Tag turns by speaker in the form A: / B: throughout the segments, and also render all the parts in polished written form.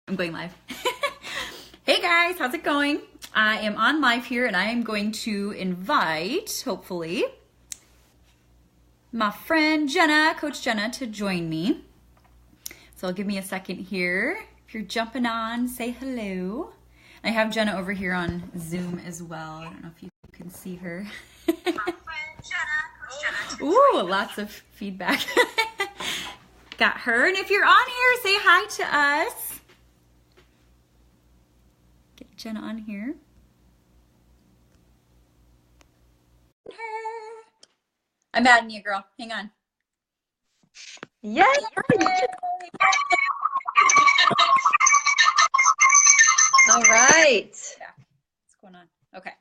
A: I'm going live. Hey guys, how's it going? I am on live here and I am going to invite, hopefully, my friend Jenna, Coach Jenna, to join me. So give me a second here. If you're jumping on, say hello. I have Jenna over here on Zoom as well. I don't know if you can see her. Ooh, lots of feedback. Got her. And if you're on here, say hi to us. Get Jenna on here. I'm adding you, girl. Hang on.
B: Yes. All right.
A: Yeah. What's going on? Okay.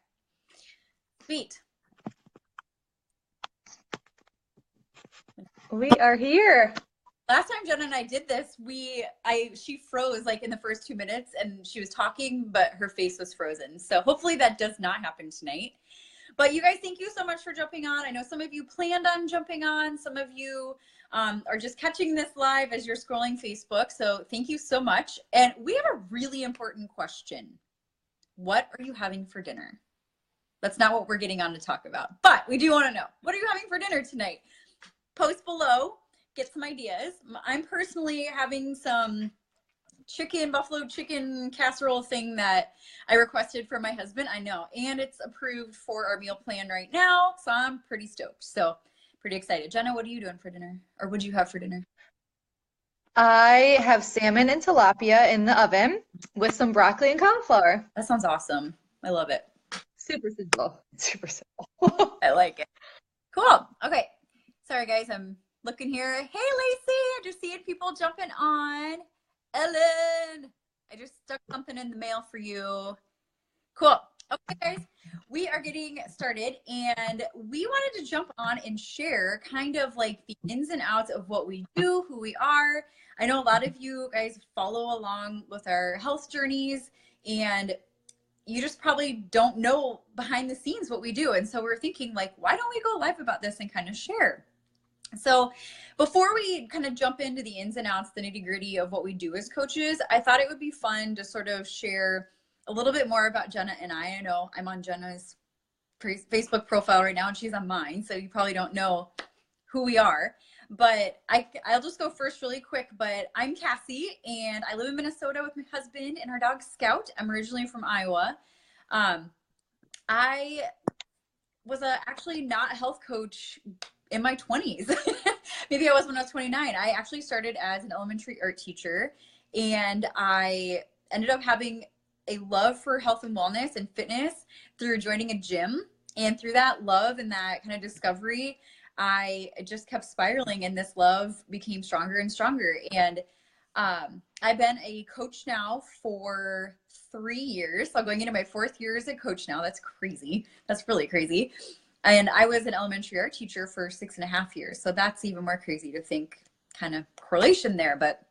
A: Sweet.
B: We are here.
A: Last time Jenna and I did this, she froze like in the first 2 minutes and she was talking, but her face was frozen. So hopefully that does not happen tonight. But you guys, thank you so much for jumping on. I know some of you planned on jumping on. Some of you are just catching this live as you're scrolling Facebook. So thank you so much. And we have a really important question. What are you having for dinner? That's not what we're getting on to talk about, but we do want to know. What are you having for dinner tonight? Post below. Get some ideas. I'm personally having some buffalo chicken casserole thing that I requested for my husband. I know, and it's approved for our meal plan right now, so I'm pretty stoked. So pretty excited. Jenna, what are you doing for dinner, or would you have for dinner?
B: I have salmon and tilapia in the oven with some broccoli and cauliflower.
A: That sounds awesome. I love it.
B: Super simple. Super simple.
A: I like it. Cool. Okay. Sorry guys, I'm looking here. Hey Lacey, I'm just seeing people jumping on. Ellen, I just stuck something in the mail for you. Cool. Okay guys, we are getting started and we wanted to jump on and share kind of like the ins and outs of what we do, who we are. I know a lot of you guys follow along with our health journeys and you just probably don't know behind the scenes what we do. And so we're thinking like, why don't we go live about this and kind of share? So before we kind of jump into the ins and outs, the nitty gritty of what we do as coaches, I thought it would be fun to sort of share a little bit more about Jenna and I. I know I'm on Jenna's Facebook profile right now and she's on mine, so you probably don't know who we are. But I'll just go first really quick, but I'm Cassie and I live in Minnesota with my husband and our dog Scout. I'm originally from Iowa. I was actually not a health coach in my 20s. Maybe I was when I was 29. I actually started as an elementary art teacher and I ended up having a love for health and wellness and fitness through joining a gym. And through that love and that kind of discovery, I just kept spiraling and this love became stronger and stronger. And I've been a coach now for 3 years. So I'm going into my 4th year as a coach now. That's crazy. That's really crazy. And I was an elementary art teacher for 6.5 years. So that's even more crazy to think kind of correlation there. But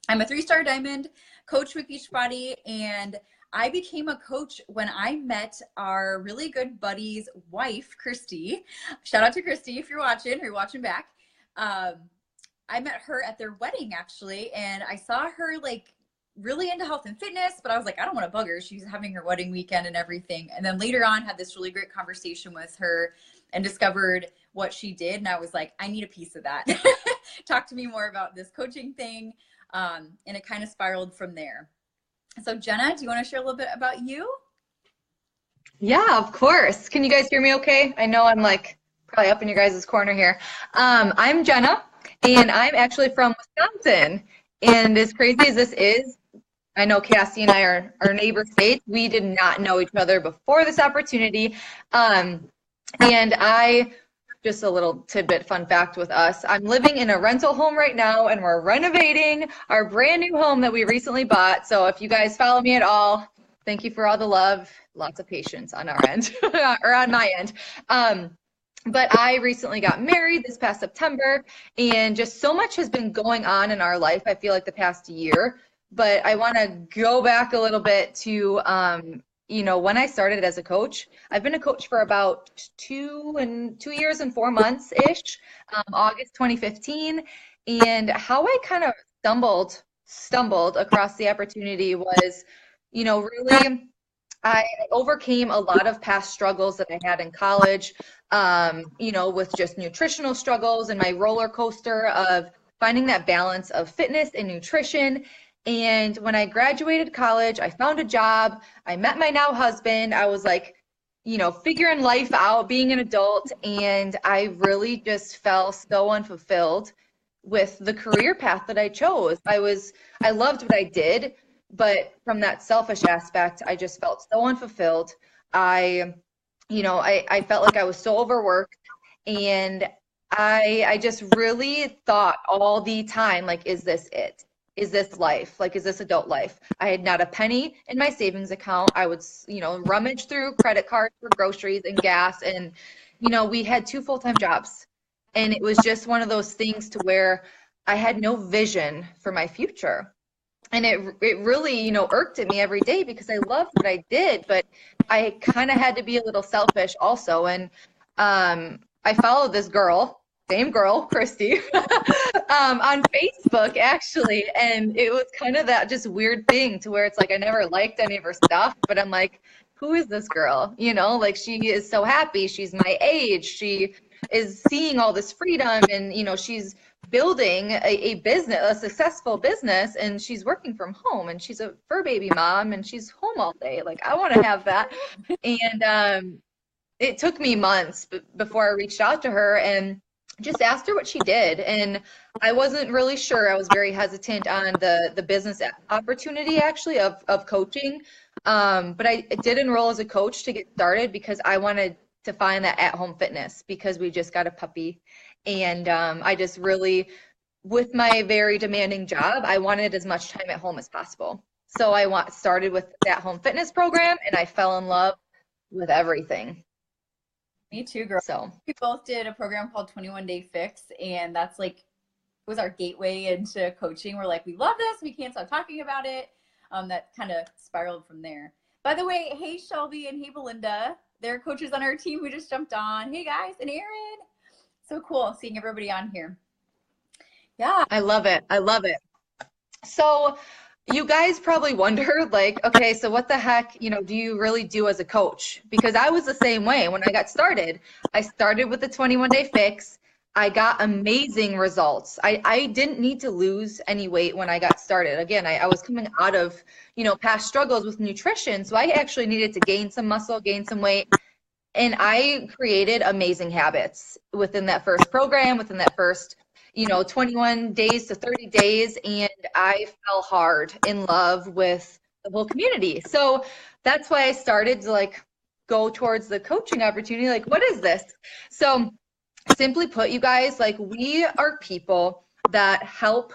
A: I'm a 3-star diamond coach with Beachbody. And I became a coach when I met our really good buddy's wife, Christy. Shout out to Christy if you're watching or you're watching back. I met her at their wedding actually. And I saw her like really into health and fitness, but I was like, I don't want to bug her. She's having her wedding weekend and everything. And then later on had this really great conversation with her and discovered what she did. And I was like, I need a piece of that. Talk to me more about this coaching thing. And it kind of spiraled from there. So Jenna, do you want to share a little bit about you?
B: Yeah, of course. Can you guys hear me okay? I know I'm like probably up in your guys' corner here. I'm Jenna and I'm actually from Wisconsin. And as crazy as this is, I know Cassie and I are neighbor states. We did not know each other before this opportunity. And just a little tidbit fun fact with us. I'm living in a rental home right now and we're renovating our brand new home that we recently bought. So if you guys follow me at all, thank you for all the love, lots of patience on our end or on my end. But I recently got married this past September and just so much has been going on in our life. I feel like the past year, but I want to go back a little bit to, when I started as a coach. I've been a coach for about 2 years and 4 months ish, August 2015. And how I kind of stumbled stumbled across the opportunity was, really I overcame a lot of past struggles that I had in college, with just nutritional struggles and my roller coaster of finding that balance of fitness and nutrition. And when I graduated college, I found a job. I met my now husband. I was like, figuring life out, being an adult, and I really just felt so unfulfilled with the career path that I chose. I loved what I did, but from that selfish aspect, I just felt so unfulfilled. I, I felt like I was so overworked, and I just really thought all the time, like, is this it? Is this life? Like, is this adult life? I had not a penny in my savings account. I would, rummage through credit cards for groceries and gas. And, we had two full-time jobs. And it was just one of those things to where I had no vision for my future. And it really, irked at me every day because I loved what I did, but I kind of had to be a little selfish also. And I followed this girl, same girl, Christy, on Facebook actually. And it was kind of that just weird thing to where it's like I never liked any of her stuff, but I'm like, who is this girl? Like she is so happy. She's my age. She is seeing all this freedom, and she's building a business, a successful business, and she's working from home, and she's a fur baby mom, and she's home all day. Like, I want to have that. And it took me months before I reached out to her and just asked her what she did. And I wasn't really sure. I was very hesitant on the business opportunity actually of coaching. But I did enroll as a coach to get started because I wanted to find that at-home fitness because we just got a puppy. And I just really, with my very demanding job, I wanted as much time at home as possible. So I started with that home fitness program, and I fell in love with everything.
A: Me too, girl.
B: So
A: we both did a program called 21 Day Fix, and that's like was our gateway into coaching. We're like, we love this. We can't stop talking about it. That kind of spiraled from there. By the way, hey Shelby and hey Belinda, they're coaches on our team who just jumped on. Hey guys, and Aaron. So cool seeing everybody on here. Yeah.
B: I love it. I love it. So you guys probably wonder, like, okay, so what the heck, do you really do as a coach? Because I was the same way when I got started. I started with the 21 Day Fix. I got amazing results. I didn't need to lose any weight when I got started. Again, I was coming out of, past struggles with nutrition. So I actually needed to gain some muscle, gain some weight. And I created amazing habits within that first program, within that first 21 days to 30 days, and I fell hard in love with the whole community. So that's why I started to like go towards the coaching opportunity. Like, what is this? So simply put, you guys, like, we are people that help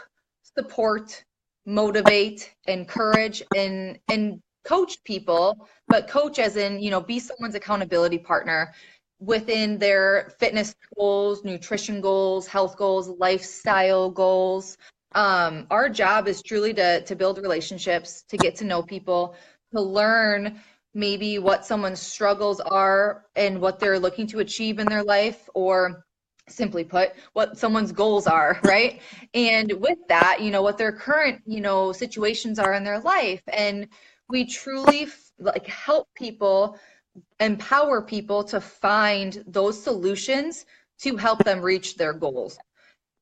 B: support, motivate, encourage, and coach people, but coach as in, be someone's accountability partner within their fitness goals, nutrition goals, health goals, lifestyle goals. Our job is truly to build relationships, to get to know people, to learn maybe what someone's struggles are and what they're looking to achieve in their life, or simply put, what someone's goals are, right? And with that, what their current, situations are in their life. And we truly like help people, empower people to find those solutions to help them reach their goals.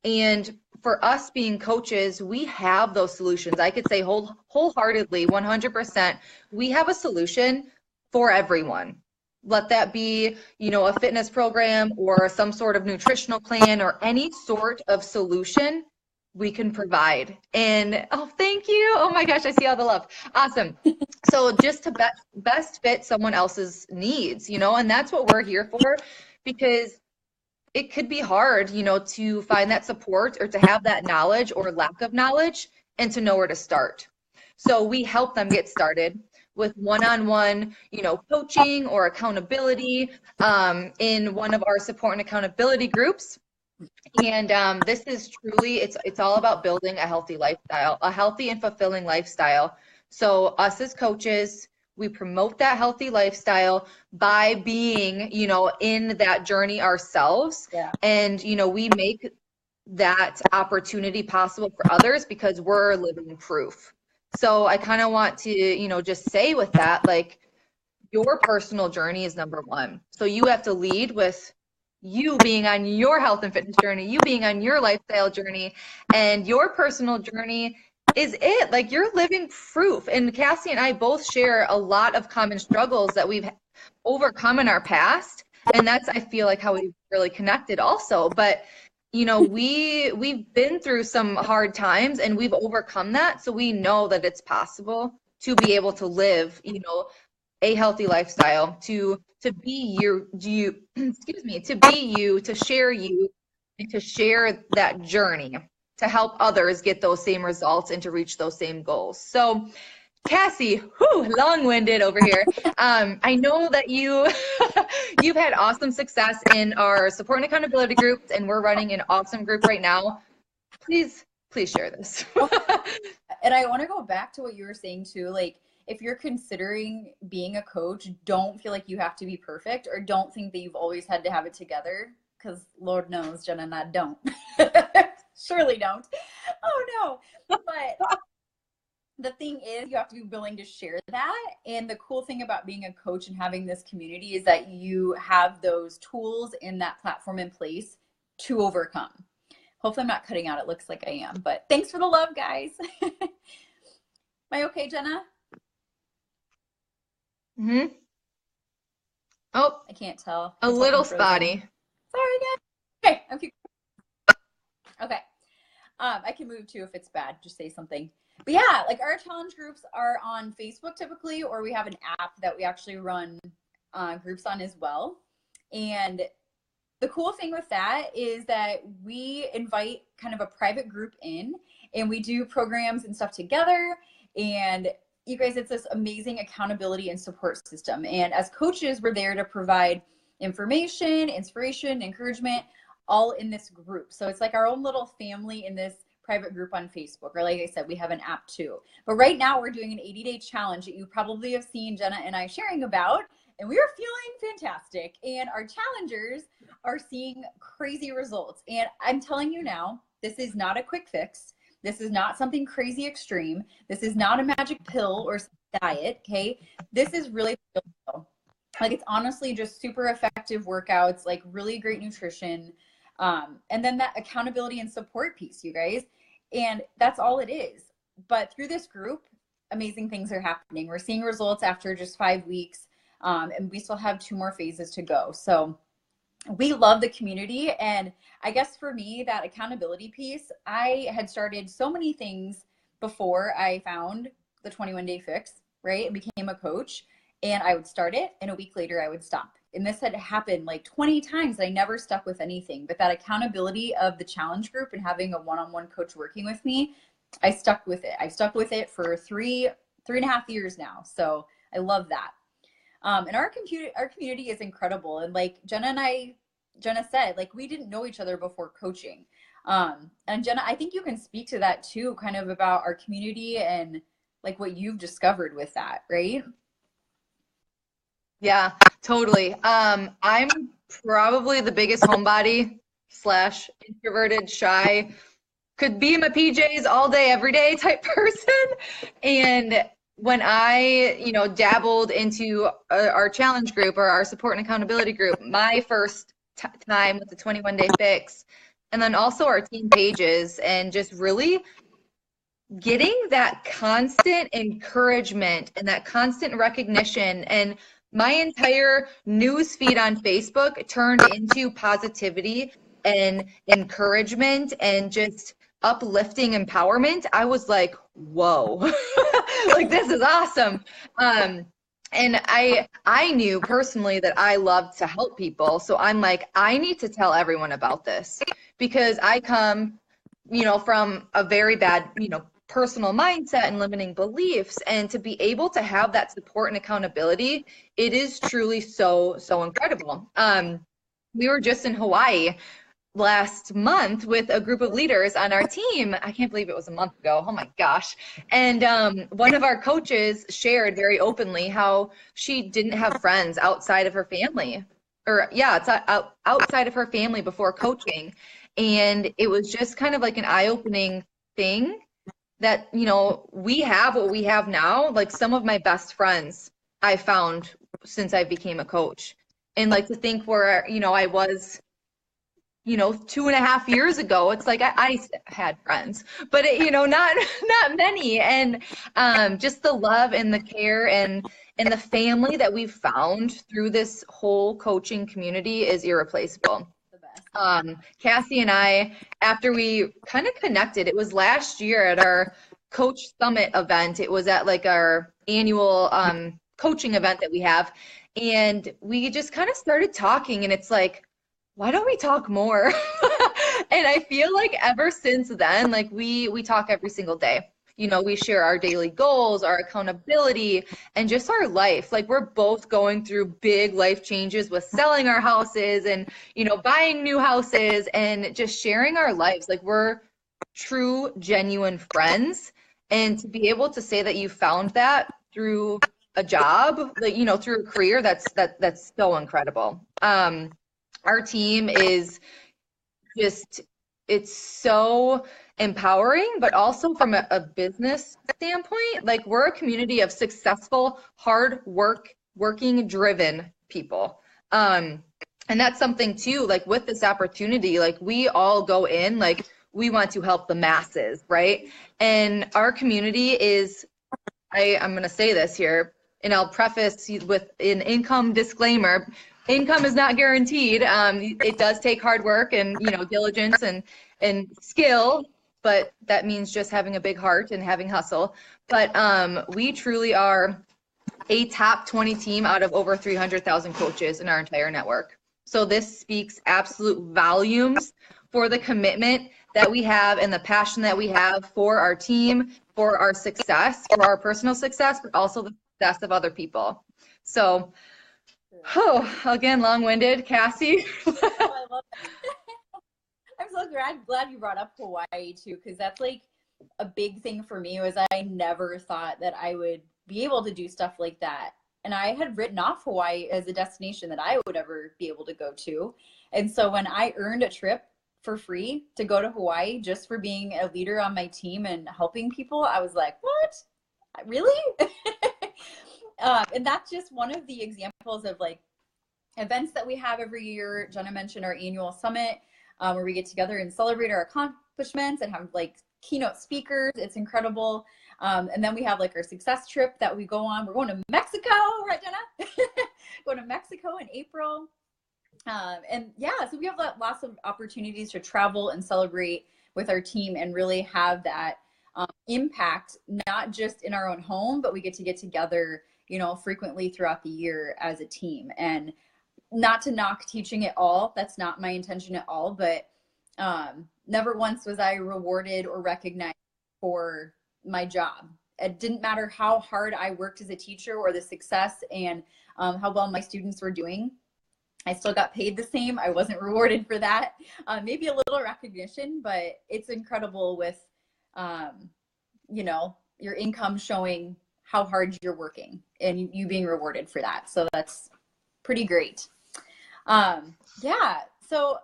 B: And for us being coaches, we have those solutions. I could say wholeheartedly, 100%, we have a solution for everyone. Let that be, a fitness program or some sort of nutritional plan or any sort of solution we can provide. And thank you. Oh my gosh, I see all the love. Awesome. So just to best fit someone else's needs, and that's what we're here for, because it could be hard, to find that support or to have that knowledge or lack of knowledge and to know where to start. So we help them get started with one-on-one, coaching or accountability in one of our support and accountability groups. And this is truly, it's all about building a healthy lifestyle, a healthy and fulfilling lifestyle. So us as coaches, we promote that healthy lifestyle by being, in that journey ourselves.
A: Yeah.
B: And, we make that opportunity possible for others because we're living proof. So I kind of want to, just say with that, like, your personal journey is number one. So you have to lead with you being on your health and fitness journey, you being on your lifestyle journey, and your personal journey is it. Like, you're living proof. And Cassie and I both share a lot of common struggles that we've overcome in our past. And that's, I feel like, how we've really connected also. But we've been through some hard times and we've overcome that. So we know that it's possible to be able to live, a healthy lifestyle, to be you, excuse me, to be you, to share you, and to share that journey to help others get those same results and to reach those same goals. So Cassie, long-winded over here. I know that you've had awesome success in our support and accountability groups, and we're running an awesome group right now. Please share this.
A: And I want to go back to what you were saying too. Like, if you're considering being a coach, don't feel like you have to be perfect, or don't think that you've always had to have it together, because Lord knows Jenna and I don't. Surely don't. Oh no. But the thing is, you have to be willing to share that. And the cool thing about being a coach and having this community is that you have those tools in that platform in place to overcome. Hopefully I'm not cutting out. It looks like I am, but thanks for the love, guys. Am I okay, Jenna?
B: Mm-hmm. Oh,
A: I can't tell.
B: A little spotty.
A: Sorry, guys. Okay, okay. Okay. I can move too if it's bad. Just say something. But yeah, like, our challenge groups are on Facebook typically, or we have an app that we actually run groups on as well. And the cool thing with that is that we invite kind of a private group in, and we do programs and stuff together. And you guys, it's this amazing accountability and support system. And as coaches, we're there to provide information, inspiration, encouragement, all in this group. So it's like our own little family in this private group on Facebook, or like I said, we have an app too. But right now we're doing an 80-day challenge that you probably have seen Jenna and I sharing about, and we are feeling fantastic. And our challengers are seeing crazy results. And I'm telling you now, this is not a quick fix. This is not something crazy extreme. This is not a magic pill or diet, okay? This is really real. Like, it's honestly just super effective workouts, like really great nutrition, and then that accountability and support piece, you guys. And that's all it is. But through this group, amazing things are happening. We're seeing results after just 5 weeks, and we still have 2 more phases to go. So we love the community. And I guess for me, that accountability piece, I had started so many things before I found the 21-day fix, right? And became a coach. And I would start it, and a week later I would stop. And this had happened like 20 times. I never stuck with anything. But that accountability of the challenge group and having a one-on-one coach working with me, I stuck with it. I've stuck with it for three and a half years now. So I love that. And our community is incredible. And like Jenna said, like, we didn't know each other before coaching. And Jenna, I think you can speak to that too, kind of about our community and like what you've discovered with that, right?
B: Yeah, totally. I'm probably the biggest homebody / introverted, shy, could be in my PJs all day, every day type person. And when I, dabbled into our challenge group or our support and accountability group, my first time with the 21-day fix, and then also our team pages, and just really getting that constant encouragement and that constant recognition, and my entire news feed on Facebook turned into positivity and encouragement and just uplifting empowerment. I was like, whoa, like, this is awesome. And I knew personally that I loved to help people. So I'm like, I need to tell everyone about this, because I come, from a very bad, personal mindset and limiting beliefs, and to be able to have that support and accountability, it is truly so incredible. We were just in Hawaii last month with a group of leaders on our team. I can't believe it was a month ago. Oh my gosh. And one of our coaches shared very openly how she didn't have friends outside of her family, or outside of her family before coaching. And it was just kind of like an eye-opening thing that, you know, we have what we have now. Like some of my best friends I found since I became a coach. And like to think where, you know, I was, you know, 2.5 years ago, it's like I had friends, but it, you know, not many. And just the love and the care and the family that we've found through this whole coaching community is irreplaceable.
A: The best.
B: Cassie and I, after we kind of connected, it was last year at our Coach Summit event. It was at like our annual coaching event that we have. And we just kind of started talking, and it's like, why don't we talk more? And I feel like ever since then, like we talk every single day. You know, we share our daily goals, our accountability, and just our life. Like we're both going through big life changes with selling our houses and, you know, buying new houses and just sharing our lives. Like we're true, genuine friends. And to be able to say that you found that through a job, like, you know, through a career, that's so incredible. Our team is just, it's so empowering, but also from a business standpoint, like we're a community of successful, working, driven people. And that's something too, like with this opportunity, like we all go in, like we want to help the masses, right? And our community is, I'm going to say this here, and I'll preface with an income disclaimer. Income is not guaranteed. It does take hard work and, you know, diligence and skill, but that means just having a big heart and having hustle. But we truly are a top 20 team out of over 300,000 coaches in our entire network. So this speaks absolute volumes for the commitment that we have and the passion that we have for our team, for our success, for our personal success, but also the success of other people. So, again, long-winded, Cassie.
A: I love it. I'm so glad you brought up Hawaii too, because that's like a big thing for me. Was I never thought that I would be able to do stuff like that, and I had written off Hawaii as a destination that I would ever be able to go to. And so when I earned a trip for free to go to Hawaii just for being a leader on my team and helping people, I was like, what? Really? And that's just one of the examples of like events that we have every year. Jenna mentioned our annual summit, where we get together and celebrate our accomplishments and have like keynote speakers. It's incredible. And then we have like our success trip that we go on. We're going to Mexico, right, Jenna? Going to Mexico in April. And yeah, so we have lots of opportunities to travel and celebrate with our team and really have that impact, not just in our own home, but we get together, you know, frequently throughout the year as a team. And not to knock teaching at all, that's not my intention at all, but never once was I rewarded or recognized for my job. It didn't matter how hard I worked as a teacher or the success and how well my students were doing. I still got paid the same. I wasn't rewarded for that. Maybe a little recognition, but it's incredible with, you know, your income showing how hard you're working and you being rewarded for that. So that's pretty great. Yeah. So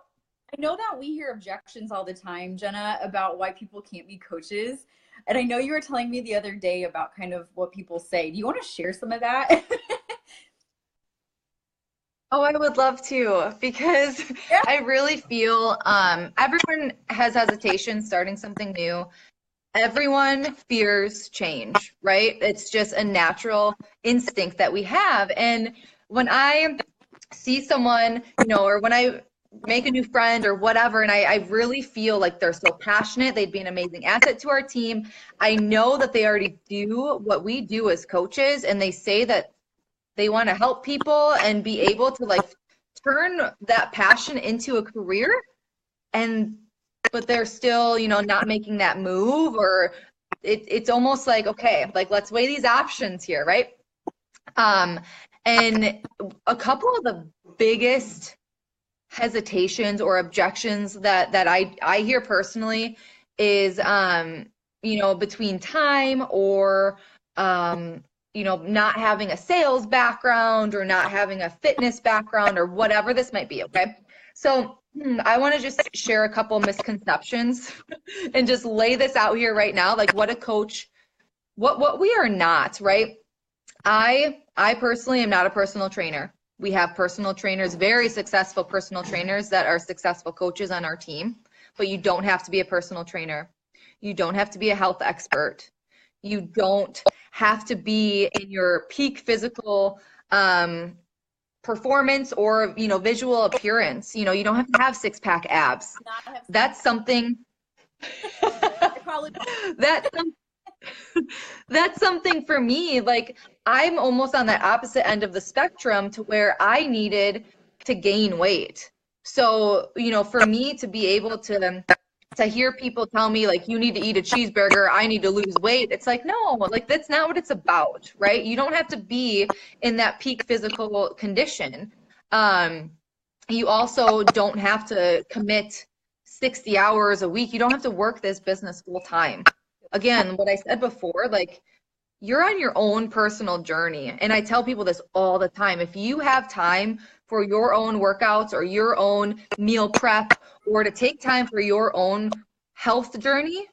A: I know that we hear objections all the time, Jenna, about why people can't be coaches. And I know you were telling me the other day about kind of what people say. Do you want to share some of that?
B: Oh, I would love to, because
A: Yeah.
B: I really feel everyone has hesitation starting something new. Everyone fears change, right? It's just a natural instinct that we have. And when I see someone, you know, or when I make a new friend or whatever, and I really feel like they're so passionate, they'd be an amazing asset to our team. I know that they already do what we do as coaches, and they say that they want to help people and be able to like turn that passion into a career, but they're still, you know, not making that move, or it's almost like, okay, like let's weigh these options here, right? And a couple of the biggest hesitations or objections that I hear personally is, you know, between time or, you know, not having a sales background or not having a fitness background or whatever this might be, okay? So I want to just share a couple misconceptions and just lay this out here right now, like what a coach, what we are not, right? I personally am not a personal trainer. We have personal trainers, very successful personal trainers that are successful coaches on our team, but you don't have to be a personal trainer. You don't have to be a health expert. You don't have to be in your peak physical performance or, visual appearance. You don't have to have six-pack abs. That's something
A: I probably
B: that's that's something for me, like I'm almost on that opposite end of the spectrum to where I needed to gain weight. So, for me to be able to hear people tell me like you need to eat a cheeseburger, I need to lose weight. It's like, no, like that's not what it's about, right? You don't have to be in that peak physical condition. You also don't have to commit 60 hours a week. You don't have to work this business full time. Again, what I said before, like you're on your own personal journey. And I tell people this all the time. If you have time for your own workouts or your own meal prep or to take time for your own health journey,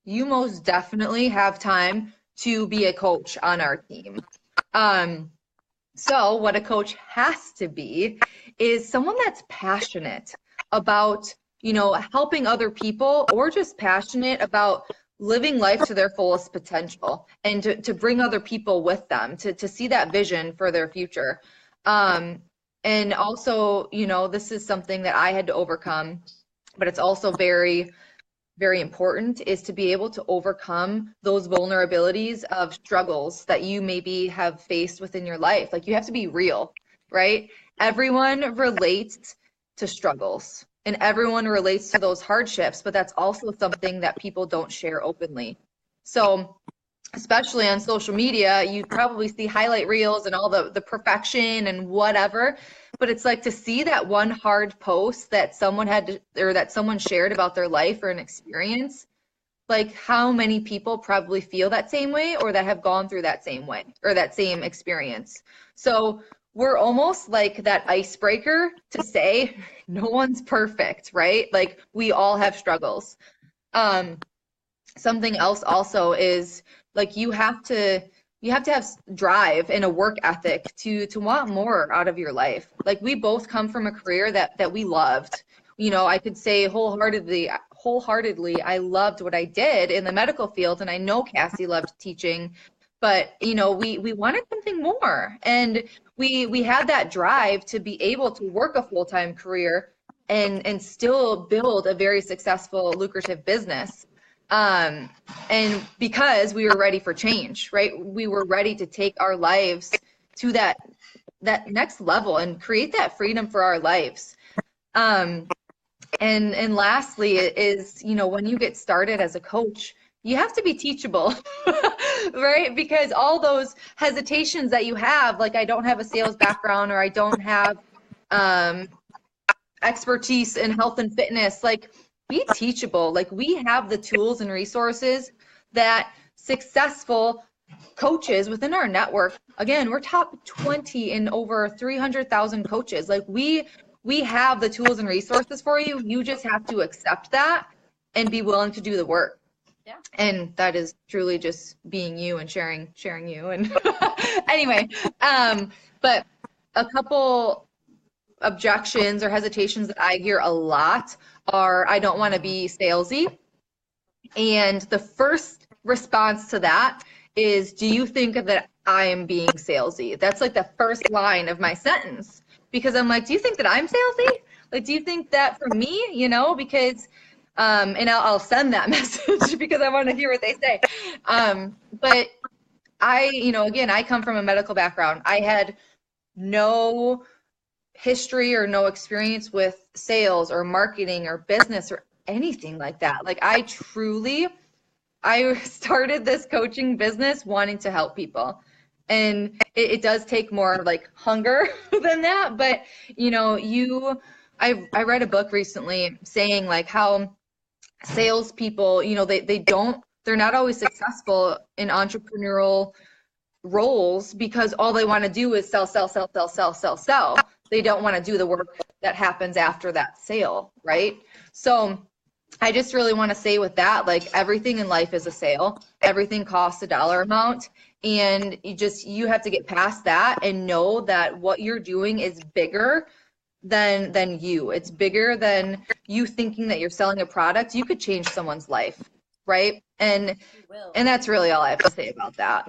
B: you most definitely have time to be a coach on our team. So what a coach has to be is someone that's passionate about, helping other people or just passionate about living life to their fullest potential and to bring other people with them, to see that vision for their future. And also, this is something that I had to overcome, but it's also very, very important, is to be able to overcome those vulnerabilities of struggles that you maybe have faced within your life. Like you have to be real, right? Everyone relates to struggles and everyone relates to those hardships, but that's also something that people don't share openly. So especially on social media, you probably see highlight reels and all the perfection and whatever, but it's like to see that one hard post that someone had to, or that someone shared about their life or an experience, like how many people probably feel that same way or that have gone through that same way or that same experience. So we're almost like that icebreaker to say no one's perfect, right? Like we all have struggles. Something else also is like you have to have drive and a work ethic to want more out of your life. Like we both come from a career that we loved. I could say wholeheartedly I loved what I did in the medical field, and I know Cassie loved teaching, but we wanted something more, and we had that drive to be able to work a full-time career and still build a very successful, lucrative business. And because we were ready for change, right? We were ready to take our lives to that next level and create that freedom for our lives. And lastly is, when you get started as a coach, you have to be teachable, right? Because all those hesitations that you have, like I don't have a sales background or I don't have expertise in health and fitness, like be teachable. Like we have the tools and resources that successful coaches within our network, again, we're top 20 in over 300,000 coaches. Like we have the tools and resources for you. You just have to accept that and be willing to do the work.
A: Yeah.
B: And that is truly just being you and sharing you. And anyway, but a couple objections or hesitations that I hear a lot are, I don't want to be salesy. And the first response to that is, do you think that I am being salesy? That's like the first line of my sentence, because I'm like, do you think that I'm salesy? Like, do you think that for me, because, and I'll send that message because I want to hear what they say. But I, again, I come from a medical background. I had no history or no experience with sales or marketing or business or anything like that. Like I started this coaching business wanting to help people. And it does take more like hunger than that. But, I read a book recently saying like how salespeople, they're not always successful in entrepreneurial roles because all they want to do is sell. They don't want to do the work that happens after that sale, right? So I just really want to say with that, like everything in life is a sale. Everything costs a dollar amount. And you have to get past that and know that what you're doing is bigger than you. It's bigger than you thinking that you're selling a product. You could change someone's life, right? And that's really all I have to say about that.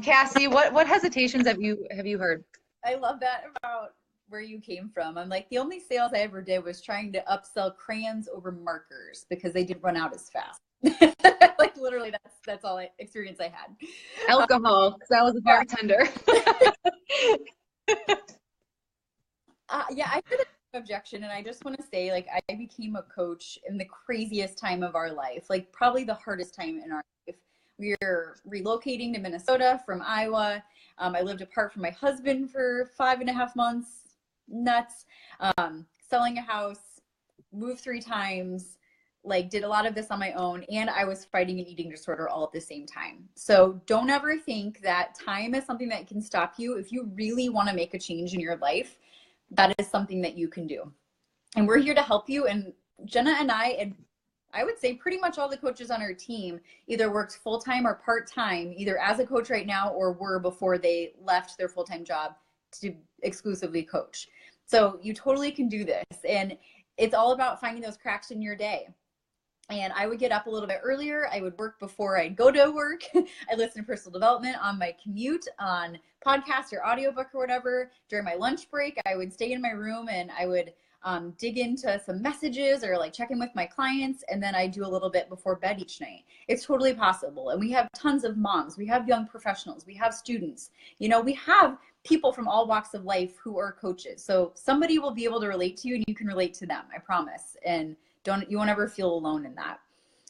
B: Cassie, what hesitations have you heard?
A: I love that about where you came from. I'm like, the only sales I ever did was trying to upsell crayons over markers because they didn't run out as fast. Like literally, that's all experience I had.
B: Alcohol, because I was a bartender.
A: Yeah, I heard the objection, and I just want to say, like, I became a coach in the craziest time of our life, like probably the hardest time in our life. We were relocating to Minnesota from Iowa. I lived apart from my husband for 5.5 months. Nuts. Selling a house, moved 3 times, like did a lot of this on my own, and I was fighting an eating disorder all at the same time. So don't ever think that time is something that can stop you. If you really want to make a change in your life, that is something that you can do. And we're here to help you. And Jenna and I would say pretty much all the coaches on our team either works full-time or part-time, either as a coach right now or were before they left their full-time job to exclusively coach. So you totally can do this. And it's all about finding those cracks in your day. And I would get up a little bit earlier. I would work before I'd go to work. I listen to personal development on my commute, on podcast or audiobook or whatever. During my lunch break, I would stay in my room and I would dig into some messages or like check in with my clients. And then I do a little bit before bed each night. It's totally possible. And we have tons of moms. We have young professionals. We have students. You know, we have people from all walks of life who are coaches. So somebody will be able to relate to you and you can relate to them, I promise. And you won't ever feel alone in that.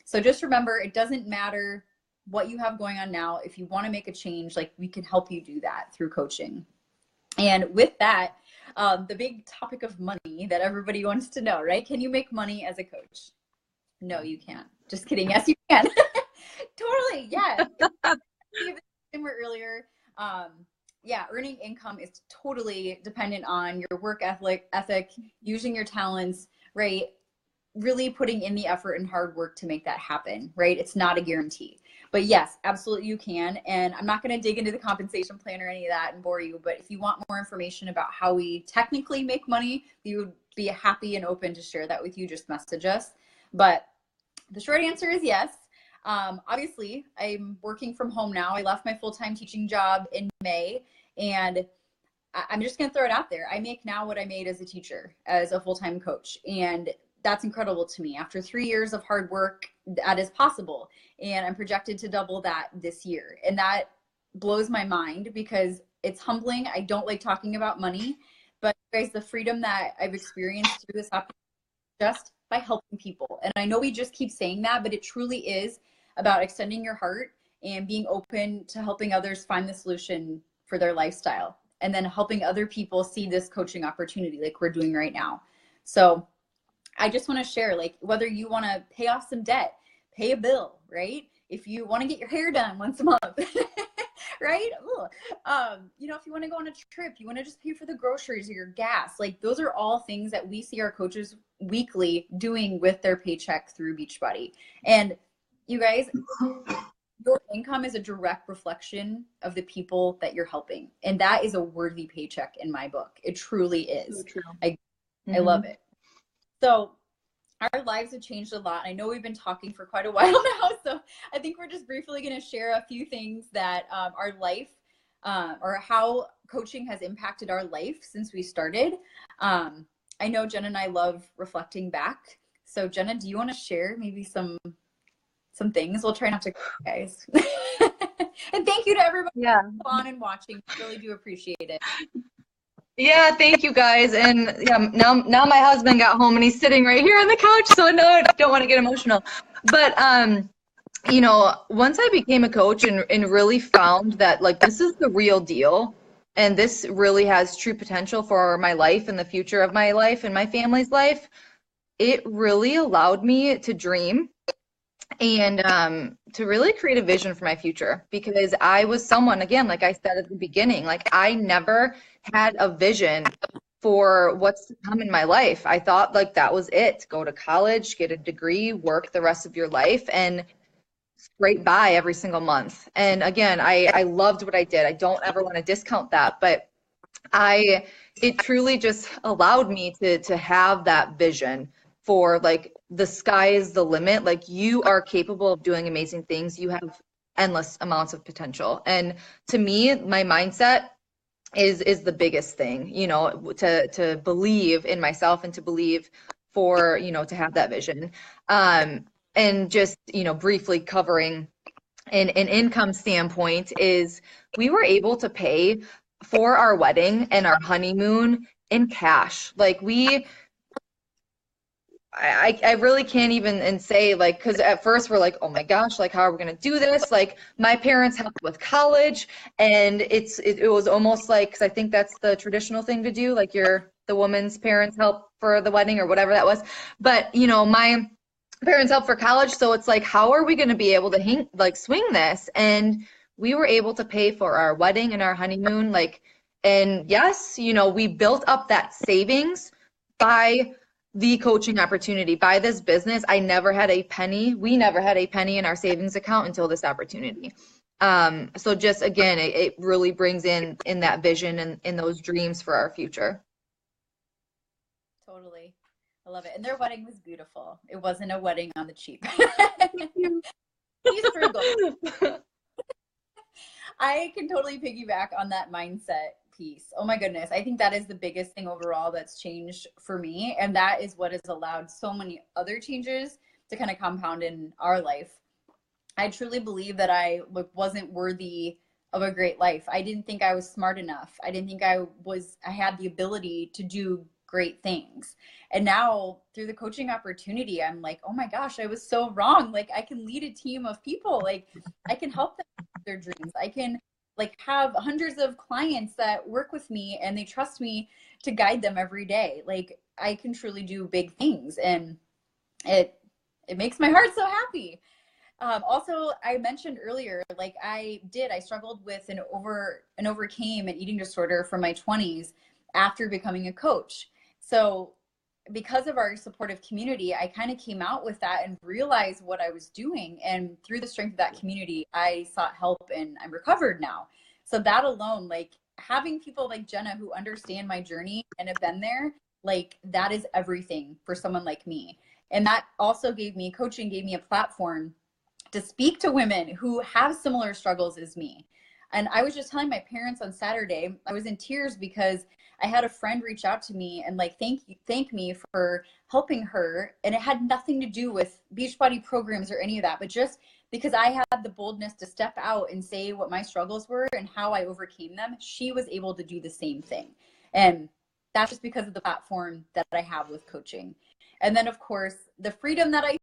A: So just remember, it doesn't matter what you have going on now. If you want to make a change, like we can help you do that through coaching. And with that, the big topic of money that everybody wants to know, right? Can you make money as a coach? No, you can't. Just kidding. Yes, you can. Totally. Yeah. Earlier. Yeah, earning income is totally dependent on your work ethic, using your talents, right? Really putting in the effort and hard work to make that happen, right? It's not a guarantee. But yes, absolutely you can. And I'm not going to dig into the compensation plan or any of that and bore you, but if you want more information about how we technically make money, we would be happy and open to share that with you. Just message us. But the short answer is yes. Obviously, I'm working from home now. I left my full-time teaching job in May, and I'm just going to throw it out there. I make now what I made as a teacher, as a full-time coach. And that's incredible to me. After 3 years of hard work, that is possible. And I'm projected to double that this year. And that blows my mind because it's humbling. I don't like talking about money, but guys, the freedom that I've experienced through this opportunity just by helping people. And I know we just keep saying that, but it truly is about extending your heart and being open to helping others find the solution for their lifestyle, and then helping other people see this coaching opportunity like we're doing right now. So I just want to share, like, whether you want to pay off some debt, pay a bill, right? If you want to get your hair done once a month, right? You know, if you want to go on a trip, you want to just pay for the groceries or your gas, like those are all things that we see our coaches weekly doing with their paycheck through Beachbody. And you guys, your income is a direct reflection of the people that you're helping. And that is a worthy paycheck in my book. It truly is. So true. I love it. So our lives have changed a lot. I know we've been talking for quite a while now, so I think we're just briefly going to share a few things that our life or how coaching has impacted our life since we started. I know Jenna and I love reflecting back. So Jenna, do you want to share maybe some things? We'll try not to, guys. And thank you to everybody on and watching. Really do appreciate it.
B: Yeah, thank you guys. And yeah, now my husband got home and he's sitting right here on the couch, so no, I don't want to get emotional. But you know, once I became a coach and really found that like this is the real deal and this really has true potential for my life and the future of my life and my family's life, it really allowed me to dream and to really create a vision for my future, because I was someone, again, like I said at the beginning, like I never had a vision for what's to come in my life. I thought like that was it. Go to college, get a degree, work the rest of your life, and scrape by every single month. And again, I loved what I did. I don't ever want to discount that, but I it truly just allowed me to have that vision for like the sky is the limit. Like you are capable of doing amazing things. You have endless amounts of potential. And to me, my mindset is the biggest thing, you know, to believe in myself and to believe for, you know, to have that vision. And just, you know, briefly covering an income standpoint is we were able to pay for our wedding and our honeymoon in cash. Like I really can't even and say like because at first we're like, oh my gosh, like how are we gonna do this? Like my parents helped with college, and it was almost like because I think that's the traditional thing to do, like the woman's parents help for the wedding or whatever that was. But you know, my parents helped for college, so it's like, how are we gonna be able to like swing this? And we were able to pay for our wedding and our honeymoon, like, and yes, you know, we built up that savings by the coaching opportunity by this business. I never had a penny. We never had a penny in our savings account until this opportunity. So just again, it really brings in that vision and in those dreams for our future.
A: Totally. I love it. And their wedding was beautiful. It wasn't a wedding on the cheap. He's frugal. I can totally piggyback on that mindset piece. Oh my goodness. I think that is the biggest thing overall that's changed for me. And that is what has allowed so many other changes to kind of compound in our life. I truly believe that I wasn't worthy of a great life. I didn't think I was smart enough. I didn't think I had the ability to do great things. And now through the coaching opportunity, I'm like, oh my gosh, I was so wrong. Like I can lead a team of people. Like I can help them with their dreams. I can like have hundreds of clients that work with me and they trust me to guide them every day. Like I can truly do big things, and it makes my heart so happy. Also, I mentioned earlier, like I struggled with and overcame an eating disorder from my 20s after becoming a coach. So because of our supportive community, I kind of came out with that and realized what I was doing. And through the strength of that community, I sought help and I'm recovered now. So that alone, like having people like Jenna who understand my journey and have been there, like that is everything for someone like me. And that also coaching gave me a platform to speak to women who have similar struggles as me. And I was just telling my parents on Saturday, I was in tears because I had a friend reach out to me and like thank me for helping her. And it had nothing to do with Beachbody programs or any of that, but just because I had the boldness to step out and say what my struggles were and how I overcame them, she was able to do the same thing. And that's just because of the platform that I have with coaching. And then of course, the freedom that I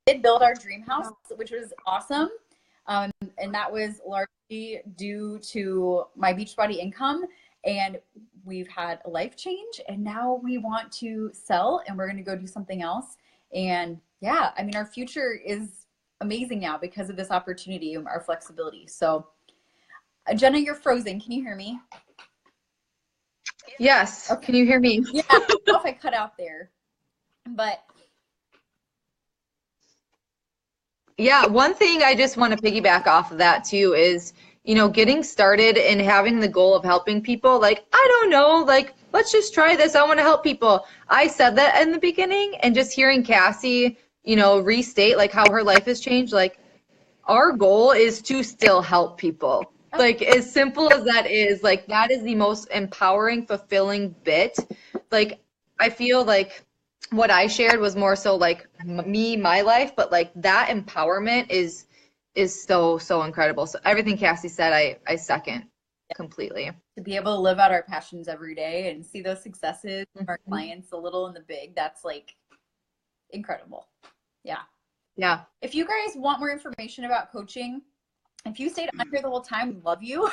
A: did build our dream house, which was awesome. And that was largely due to my Beachbody income. And we've had a life change, and now we want to sell and we're going to go do something else. And yeah, I mean, our future is amazing now because of this opportunity and our flexibility. So, Jenna, you're frozen. Can you hear me?
B: Yes.
A: Okay.
B: Can you hear me?
A: Yeah, I don't know if I cut out there, but
B: Yeah, one thing I just want to piggyback off of that too is, you know, getting started and having the goal of helping people. Like, I don't know, like, let's just try this. I want to help people. I said that in the beginning, and just hearing Cassie, you know, restate like how her life has changed, like, our goal is to still help people. Like, as simple as that is, like, that is the most empowering, fulfilling bit. Like, I feel like what I shared was more so like me, my life, but like that empowerment is so incredible. So everything Cassie said, I second completely.
A: to be able to live out our passions every day and see those successes of our
B: Mhm.
A: clients, the little and the big, that's like incredible. Yeah.
B: Yeah.
A: If you guys want more information about coaching, if you stayed on here the whole time, we love you.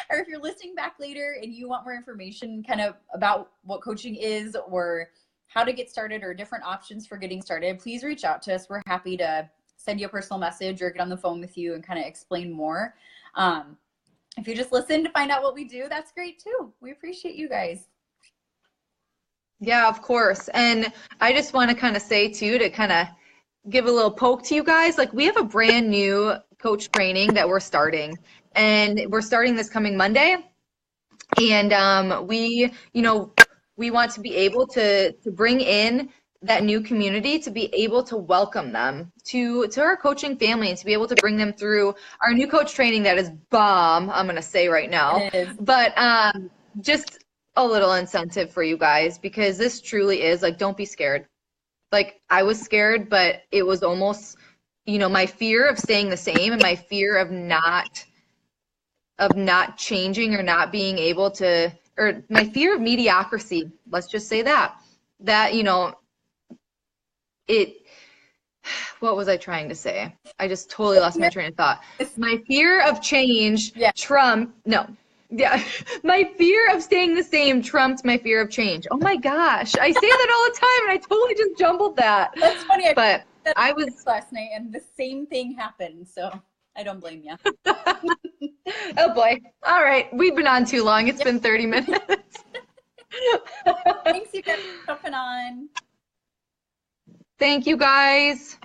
A: Or if you're listening back later and you want more information kind of about what coaching is or how to get started or different options for getting started, please reach out to us. We're happy to send you a personal message or get on the phone with you and kind of explain more. If you just listen to find out what we do, that's great too. We appreciate you guys.
B: Yeah, of course. And I just want to kind of say too, to kind of give a little poke to you guys, like we have a brand new coach training that we're starting, and we're starting this coming Monday. And we want to be able to bring in that new community, to be able to welcome them to our coaching family, and to be able to bring them through our new coach training that is bomb, I'm going to say right now.
A: It is.
B: But just a little incentive for you guys, because this truly is like, don't be scared. Like I was scared, but it was almost, my fear of staying the same and my fear of not changing or not being able to, or my fear of mediocrity, let's just say that what was I trying to say? I just totally lost my train of thought. My fear of change my fear of staying the same trumped my fear of change. Oh my gosh. I say that all the time and I totally just jumbled that.
A: That's funny.
B: But I was
A: last night and the same thing happened. So I don't blame you.
B: Oh boy. All right. We've been on too long. It's been 30 minutes.
A: Thanks you guys for jumping on.
B: Thank you guys.